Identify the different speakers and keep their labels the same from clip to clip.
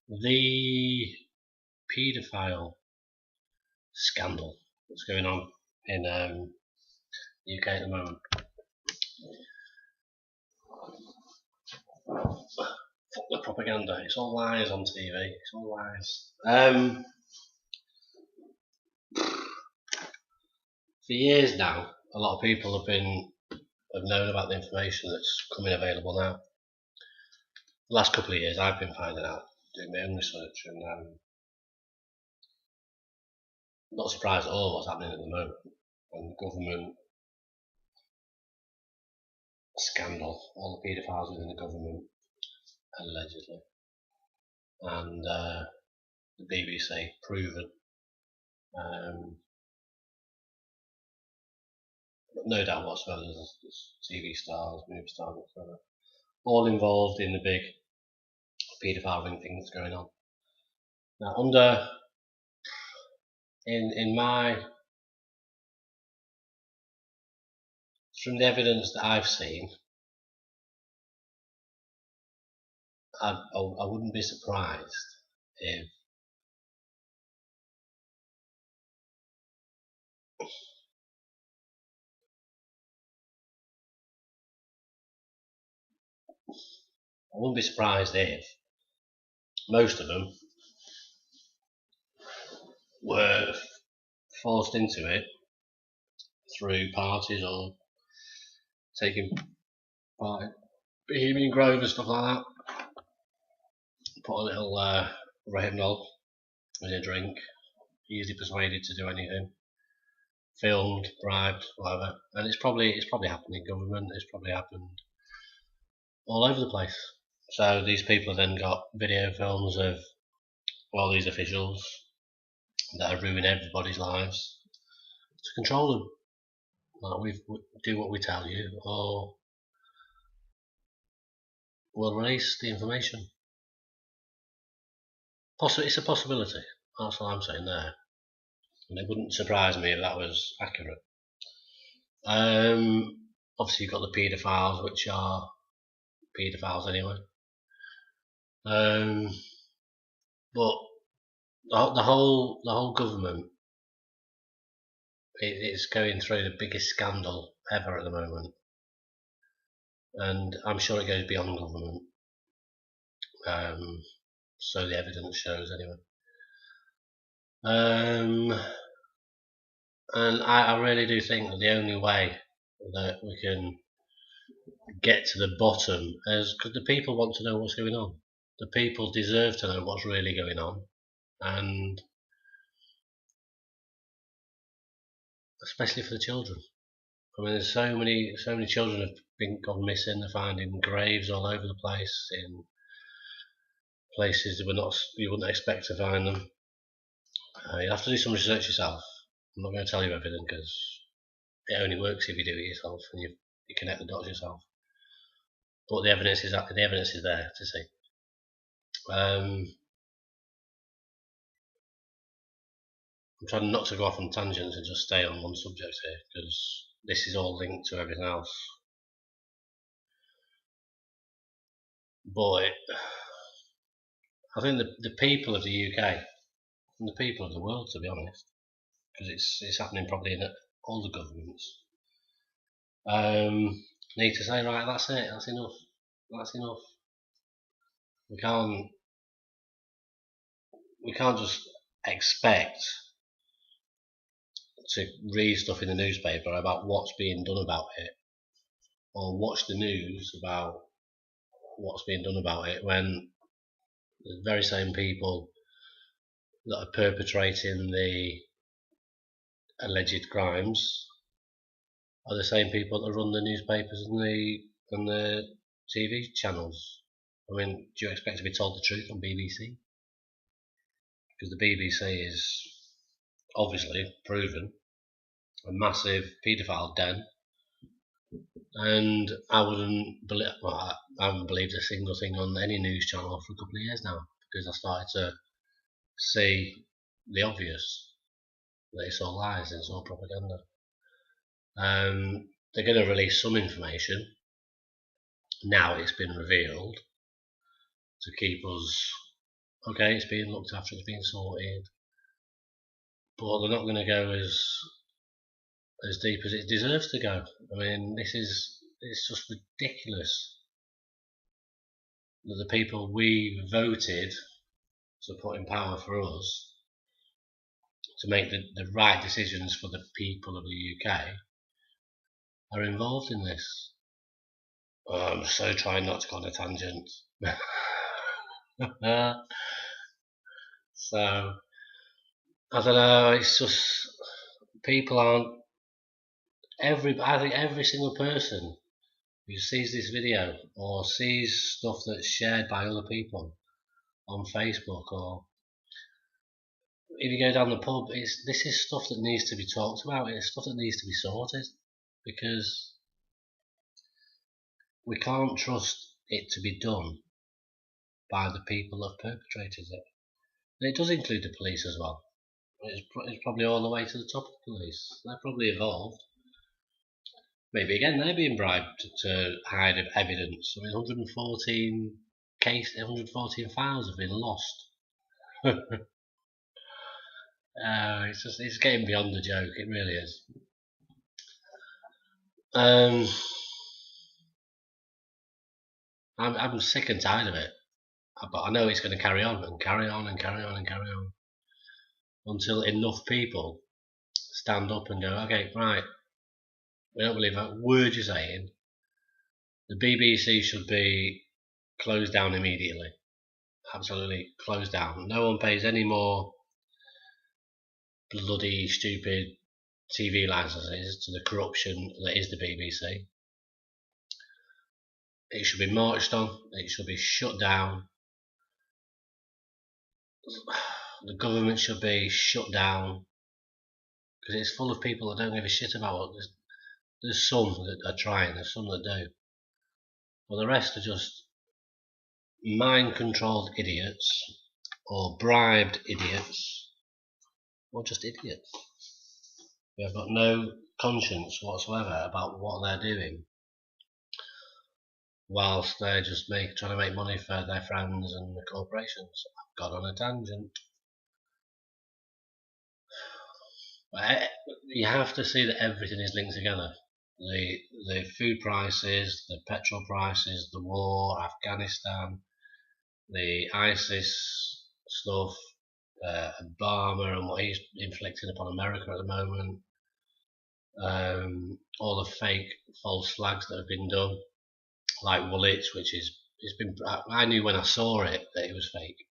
Speaker 1: The paedophile scandal that's going on in the UK at the moment. Fuck the propaganda, it's all lies on TV, it's all lies. For years now, a lot of people have known about the information that's coming available now. The last couple of years I've been finding out, doing my own research, and not surprised at all what's happening at the moment. And the government scandal, all the paedophiles within the government, allegedly, and the BBC proven. No doubt whatsoever, there's TV stars, movie stars, whatever, all involved in the big paedophile ring thing that's going on. Now, from the evidence that I've seen, I wouldn't be surprised if most of them were forced into it through parties or taking part in Bohemian Grove and stuff like that. Put a little Rohypnol in a drink, easily persuaded to do anything, filmed, bribed, whatever. And it's probably happened in government, it's probably happened all over the place. So these people have then got video films of all these officials that are ruining everybody's lives to control them. Like, we do what we tell you, or we'll release the information. It's a possibility. That's what I'm saying there, and it wouldn't surprise me if that was accurate. Obviously, you've got the paedophiles, which are paedophiles anyway. But the whole government is going through the biggest scandal ever at the moment, and I'm sure it goes beyond government. So the evidence shows anyway. And I really do think that the only way that we can get to the bottom is because the people want to know what's going on. The people deserve to know what's really going on, and especially for the children. I mean, there's so many children have gone missing. They're finding graves all over the place in places that you wouldn't expect to find them. You have to do some research yourself. I'm not going to tell you everything because it only works if you do it yourself and you connect the dots yourself. But the evidence is there to see. I'm trying not to go off on tangents and just stay on one subject here because this is all linked to everything else. But I think the people of the UK and the people of the world, to be honest, because it's happening probably in all the governments, need to say, right, that's it, that's enough. We can't just expect to read stuff in the newspaper about what's being done about it, or watch the news about what's being done about it, when the very same people that are perpetrating the alleged crimes are the same people that run the newspapers and the TV channels. I mean, do you expect to be told the truth on BBC? Because the BBC is obviously proven a massive paedophile den, and I haven't believed a single thing on any news channel for a couple of years now, because I started to see the obvious, that it's all lies and it's all propaganda. They're going to release some information now it's been revealed to keep us Okay, it's being looked after, it's being sorted, but they're not going to go as deep as it deserves to go. I mean, it's just ridiculous that the people we voted to put in power for us to make the right decisions for the people of the UK are involved in this. I'm so trying not to go on a tangent. So, I don't know, it's just, people aren't, I think every single person who sees this video or sees stuff that's shared by other people on Facebook, or if you go down the pub, this is stuff that needs to be talked about, it's stuff that needs to be sorted, because we can't trust it to be done by the people that have perpetrated it. And it does include the police as well. It's probably all the way to the top of the police. They're probably involved. Maybe again they're being bribed to hide evidence. I mean, 114 files have been lost. It's getting beyond the joke. It really is. I'm sick and tired of it, but I know it's going to carry on and carry on and carry on and carry on until enough people stand up and go, okay, right, we don't believe that word you're saying. The BBC should be closed down immediately. Absolutely closed down. No one pays any more bloody stupid TV licenses to the corruption that is the BBC. It should be marched on. It should be shut down. The government should be shut down, because it's full of people that don't give a shit about it. There's some that are trying, there's some that do, but the rest are just mind-controlled idiots, or bribed idiots, or just idiots. They have got no conscience whatsoever about what they're doing, whilst they're just trying to make money for their friends and the corporations. I've got on a tangent. You have to see that everything is linked together. The food prices, the petrol prices, the war, Afghanistan, the ISIS stuff, Obama and what he's inflicting upon America at the moment, all the fake false flags that have been done, like Woolwich, I knew when I saw it that it was fake.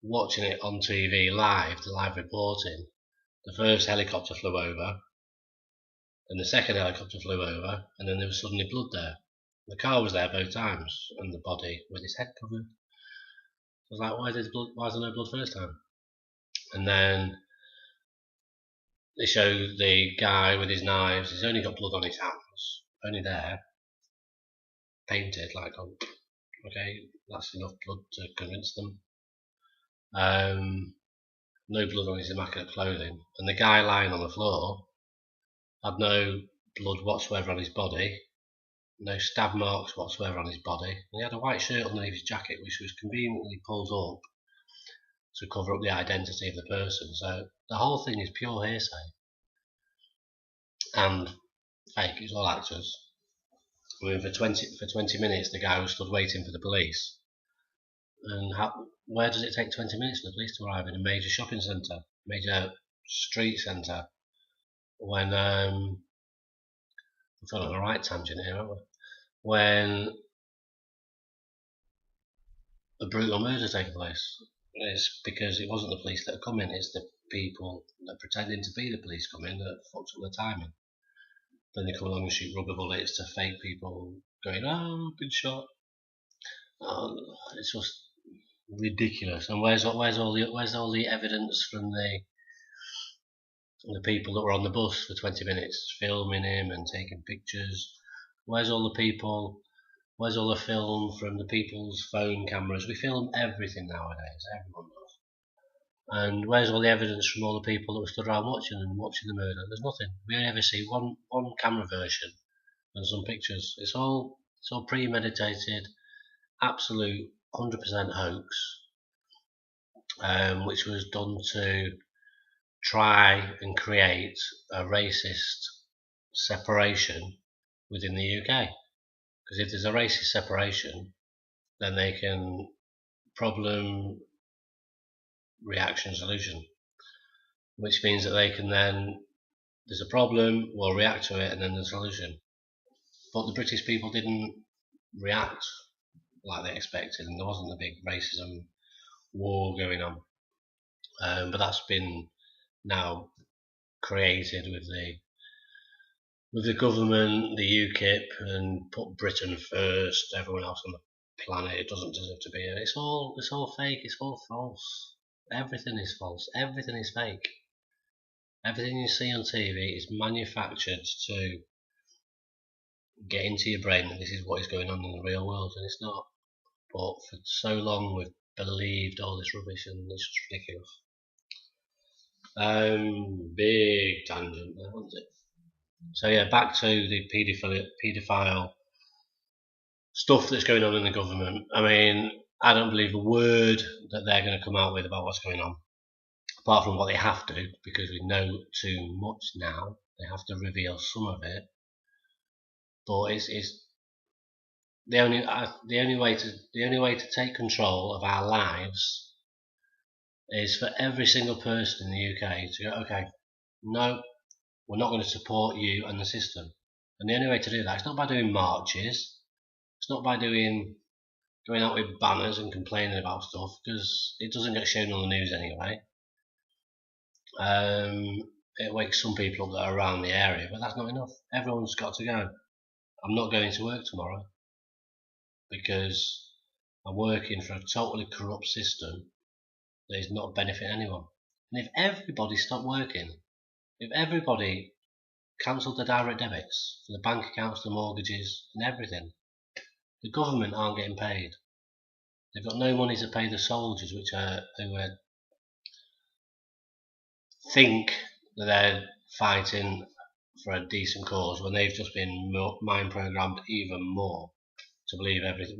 Speaker 1: Watching it on TV live, the live reporting, the first helicopter flew over, and the second helicopter flew over, and then there was suddenly blood there. The car was there both times, and the body with his head covered. I was like, why is there no blood first time? And then they show the guy with his knives. He's only got blood on his hands, only there, painted, like, oh, okay, that's enough blood to convince them. No blood on his immaculate clothing, and the guy lying on the floor had no blood whatsoever on his body, no stab marks whatsoever on his body, and he had a white shirt underneath his jacket which was conveniently pulled up to cover up the identity of the person. So the whole thing is pure hearsay and fake. It's all actors. I mean, for 20 minutes the guy was stood waiting for the police, and where does it take 20 minutes for the police to arrive in a major shopping centre, major street centre, when we've gone on the right tangent here, haven't we? When a brutal murder taking place. It's because it wasn't the police that had come in, it's the people that are pretending to be the police come in that fucked up the timing. Then they come along and shoot rubber bullets to fake people going, oh, I've been shot. It's just ridiculous. And where's all the evidence from the people that were on the bus for 20 minutes filming him and taking pictures? Where's all the film from the people's phone cameras? We film everything nowadays, everyone does. And where's all the evidence from all the people that were stood around watching the murder? There's nothing. We only ever see one camera version and some pictures. It's all premeditated, absolute 100% hoax. which was done to try and create a racist separation within the UK. Because if there's a racist separation, then they can problem, reaction, solution, which means that they can then, there's a problem, we'll react to it, and then the solution. But the British people didn't react like they expected, and there wasn't a big racism war going on. But that's been now created with the government, the UKIP, and put Britain first, everyone else on the planet. It doesn't deserve to be here. It's all fake. It's all false. Everything is false. Everything is fake. Everything you see on TV is manufactured to get into your brain that this is what is going on in the real world, and it's not. But for so long we've believed all this rubbish, and it's just ridiculous. Big tangent there, wasn't it? So yeah, back to the paedophile stuff that's going on in the government. I mean, I don't believe a word that they're going to come out with about what's going on, apart from what they have to, because we know too much now. They have to reveal some of it, but it's the only way to take control of our lives is for every single person in the UK to go, okay, no, we're not going to support you and the system. And the only way to do that is not by doing marches. It's not by going out with banners and complaining about stuff, because it doesn't get shown on the news anyway. It wakes some people up that are around the area, but that's not enough. Everyone's got to go. I'm not going to work tomorrow because I'm working for a totally corrupt system that is not benefiting anyone. And if everybody stopped working, if everybody cancelled the direct debits for the bank accounts, the mortgages and everything, the government aren't getting paid. They've got no money to pay the soldiers who think that they're fighting for a decent cause when they've just been mind programmed even more to believe everything.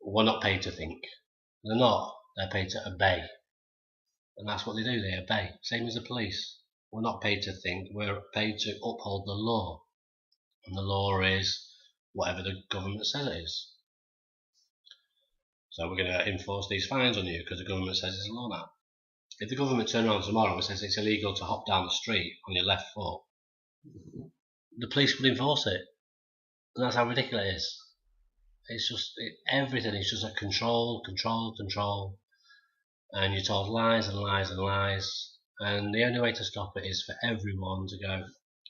Speaker 1: We're not paid to think. They're not. They're paid to obey. And that's what they do. They obey. Same as the police. We're not paid to think. We're paid to uphold the law. And the law is whatever the government says it is. So we're going to enforce these fines on you because the government says it's a law now. If the government turns around tomorrow and says it's illegal to hop down the street on your left foot, the police would enforce it. And that's how ridiculous it is. It's just, everything is just a control. And you're told lies and lies and lies. And the only way to stop it is for everyone to go,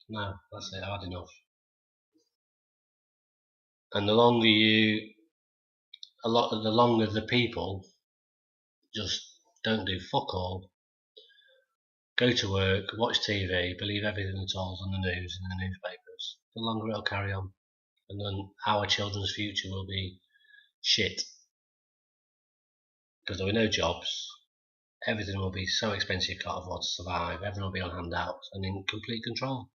Speaker 1: no, that's it, I've had enough. And the longer the people just don't do fuck all, go to work, watch TV, believe everything that's told on the news and the newspapers, the longer it'll carry on. And then our children's future will be shit. Because there will be no jobs, everything will be so expensive you can't afford to survive, everyone will be on handouts and in complete control.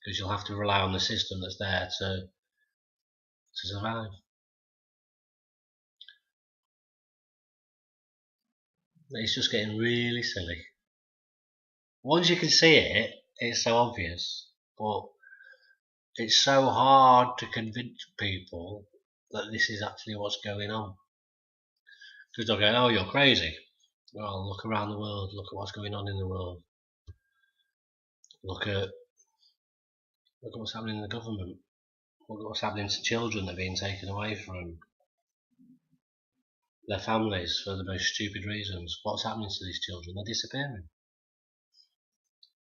Speaker 1: Because you'll have to rely on the system that's there to survive. It's just getting really silly. Once you can see it, it's so obvious, but it's so hard to convince people that this is actually what's going on. Because they'll go, oh, you're crazy. Well, look around the world, look at what's going on in the world. Look at what's happening in the government. Look at what's happening to children that are being taken away from their families for the most stupid reasons. What's happening to these children? They're disappearing.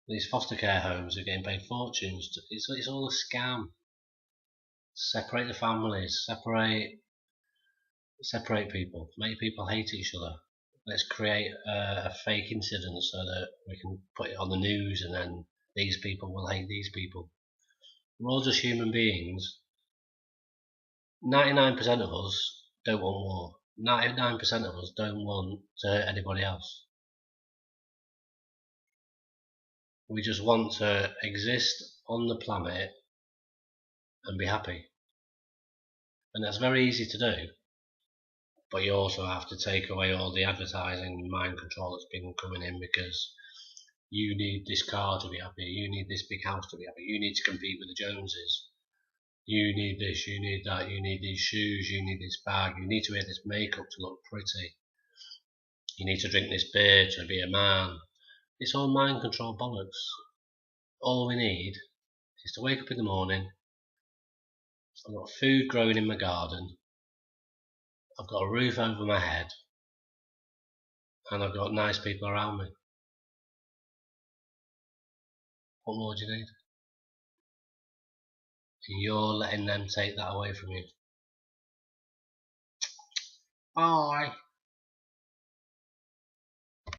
Speaker 1: These foster care homes are getting paid fortunes. It's all a scam. Separate the families, separate people, make people hate each other. Let's create a fake incident so that we can put it on the news, and then these people will hate these people. We're all just human beings. 99% of us don't want war. 99% of us don't want to hurt anybody else. We just want to exist on the planet and be happy. And that's very easy to do. but you also have to take away all the advertising and mind control that's been coming in, because you need this car to be happy, you need this big house to be happy, you need to compete with the Joneses, you need this, you need that, you need these shoes, you need this bag, you need to wear this makeup to look pretty, you need to drink this beer to be a man. It's all mind control bollocks. All we need is to wake up in the morning, I've got food growing in my garden, I've got a roof over my head, and I've got nice people around me. What more do you need? And you're letting them take that away from you. Bye.